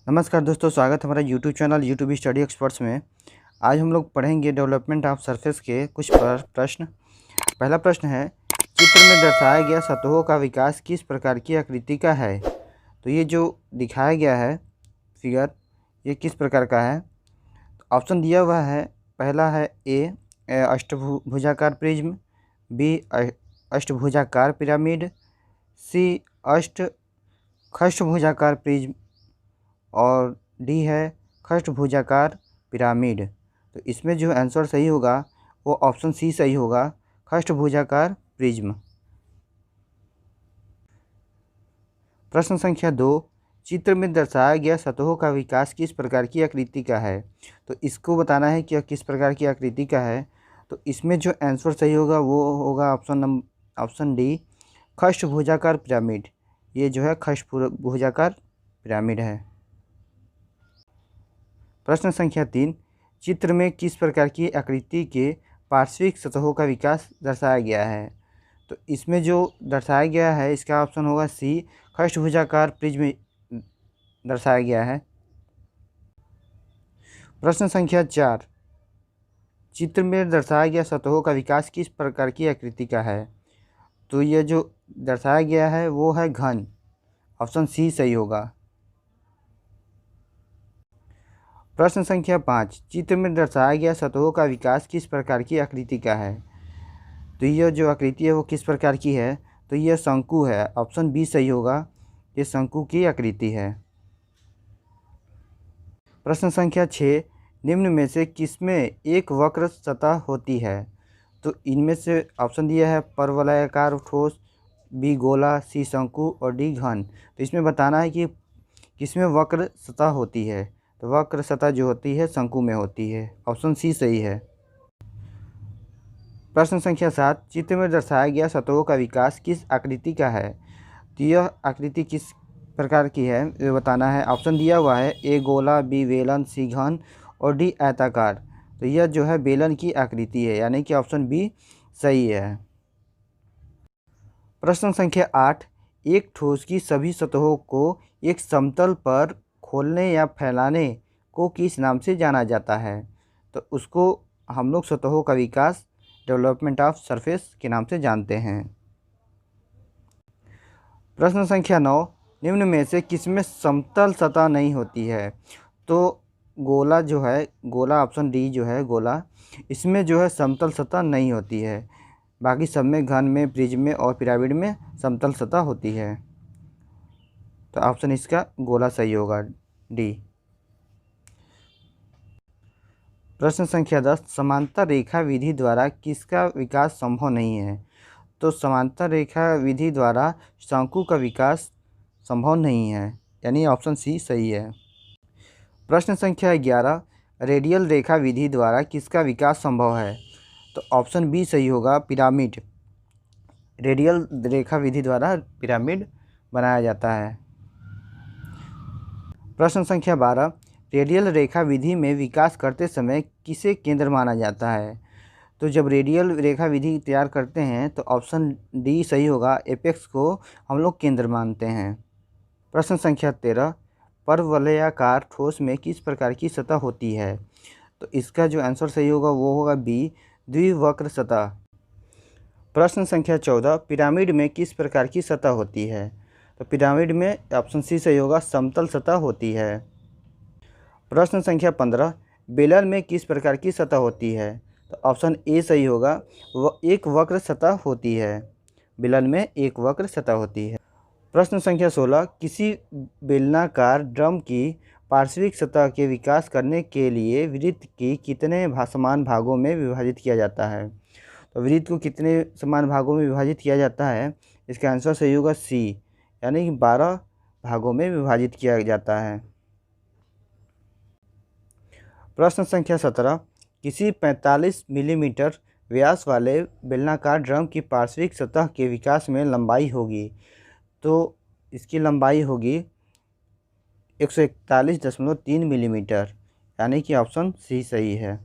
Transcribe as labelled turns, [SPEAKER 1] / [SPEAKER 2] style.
[SPEAKER 1] नमस्कार दोस्तों, स्वागत है हमारा YouTube channel YouTube study experts में। आज हम लोग पढ़ेंगे डेवलपमेंट ऑफ सरफेस के कुछ प्रश्न। पहला प्रश्न है, चित्र में दर्शाया गया सतहों का विकास किस प्रकार की आकृति का है। तो ये जो दिखाया गया है फिगर, ये किस प्रकार का है। ऑप्शन दिया हुआ है, पहला है ए अष्टभुजाकार प्रिज्म, बी अष्टभुजाकार पिरामिड, सी खष्टभुजाकार प्रिज्म और डी है खष्टभुजाकार पिरामिड। तो इसमें जो आंसर सही होगा वो ऑप्शन सी सही होगा, खष्टभुजाकार प्रिज्म। प्रश्न संख्या 2, चित्र में दर्शाया गया सतहों का विकास किस प्रकार की आकृति का है। तो इसको बताना है कि किस प्रकार की आकृति का है। तो इसमें जो आंसर सही होगा वो होगा ऑप्शन डी, खष्टभुजाकार पिरामिड। ये जो है खष्टभुजाकार पिरामिड है। प्रश्न संख्या 3, चित्र में किस प्रकार की आकृति के पार्श्विक सतहों का विकास दर्शाया गया है। तो इसमें जो दर्शाया गया है इसका ऑप्शन होगा सी, खष्टभुजाकार प्रिज्म दर्शाया गया है। प्रश्न संख्या 4, चित्र में दर्शाया गया सतहों का विकास किस प्रकार की आकृति का है। तो ये जो दर्शाया गया है वो है घन, ऑप्शन सी सही होगा। प्रश्न संख्या 5, चित्र में दर्शाया गया सतहों का विकास किस प्रकार की आकृति का है। तो यह जो आकृति है वो किस प्रकार की है। तो यह शंकु है, ऑप्शन बी सही होगा, ये शंकु की आकृति है। प्रश्न संख्या 6, निम्न में से किसमें एक वक्र सतह होती है। तो इनमें से ऑप्शन दिया है परवलयाकार ठोस, बी गोला, सी शंकु और डी घन। तो इसमें बताना है कि किसमें वक्र सतह होती है। तो वक्र सतह जो होती है शंकु में होती है, ऑप्शन सी सही है। प्रश्न संख्या 7, चित्र में दर्शाया गया सतहों का विकास किस आकृति का है। तो यह आकृति किस प्रकार की है ये बताना है। ऑप्शन दिया हुआ है, ए गोला, बी बेलन, सी घन और डी आयताकार। तो यह जो है बेलन की आकृति है, यानी कि ऑप्शन बी सही है। प्रश्न संख्या 8, एक ठोस की सभी सतहों को एक समतल पर खोलने या फैलाने को किस नाम से जाना जाता है। तो उसको हम लोग सतहों का विकास डेवलपमेंट ऑफ सरफेस के नाम से जानते हैं। प्रश्न संख्या 9, निम्न में से किसमें समतल सतह नहीं होती है। तो गोला जो है, गोला ऑप्शन डी जो है गोला, इसमें जो है समतल सतह नहीं होती है। बाकी सब में, घन में, प्रिज्म में और पिरामिड में समतल सतह होती है। तो ऑप्शन इसका गोला सही होगा, डी। प्रश्न संख्या 10, समांतर रेखा विधि द्वारा किसका विकास संभव नहीं है। तो समांतर रेखा विधि द्वारा शंकु का विकास संभव नहीं है, यानी ऑप्शन सी सही है। प्रश्न संख्या 11, रेडियल रेखा विधि द्वारा किसका विकास संभव है। तो ऑप्शन बी सही होगा, पिरामिड। रेडियल रेखा विधि द्वारा पिरामिड बनाया जाता है। प्रश्न संख्या 12, रेडियल रेखा विधि में विकास करते समय किसे केंद्र माना जाता है। तो जब रेडियल रेखा विधि तैयार करते हैं तो ऑप्शन डी सही होगा, एपेक्स को हम लोग केंद्र मानते हैं। प्रश्न संख्या 13, परवलयाकार ठोस में किस प्रकार की सतह होती है। तो इसका जो आंसर सही होगा वो होगा बी, द्विवक्र सतह। प्रश्न संख्या 14, पिरामिड में किस प्रकार की सतह होती है। तो पिरामिड में ऑप्शन सी सही होगा, समतल सतह होती है। प्रश्न संख्या 15, बेलन में किस प्रकार की सतह होती है। तो ऑप्शन ए सही होगा, वो एक वक्र सतह होती है। बेलन में एक वक्र सतह होती है। प्रश्न संख्या 16, किसी बेलनाकार ड्रम की पार्श्विक सतह के विकास करने के लिए वृत्त की कितने समान भागों में विभाजित किया जाता है। तो वृत्त को कितने समान भागों में विभाजित किया जाता है, इसका आंसर सही होगा सी, यानी कि 12 भागों में विभाजित किया जाता है। प्रश्न संख्या 17, किसी 45 मिलीमीटर व्यास वाले बेलनाकार ड्रम की पार्श्विक सतह के विकास में लंबाई होगी। तो इसकी लंबाई होगी 141.3 मिलीमीटर, यानी कि ऑप्शन सी सही है।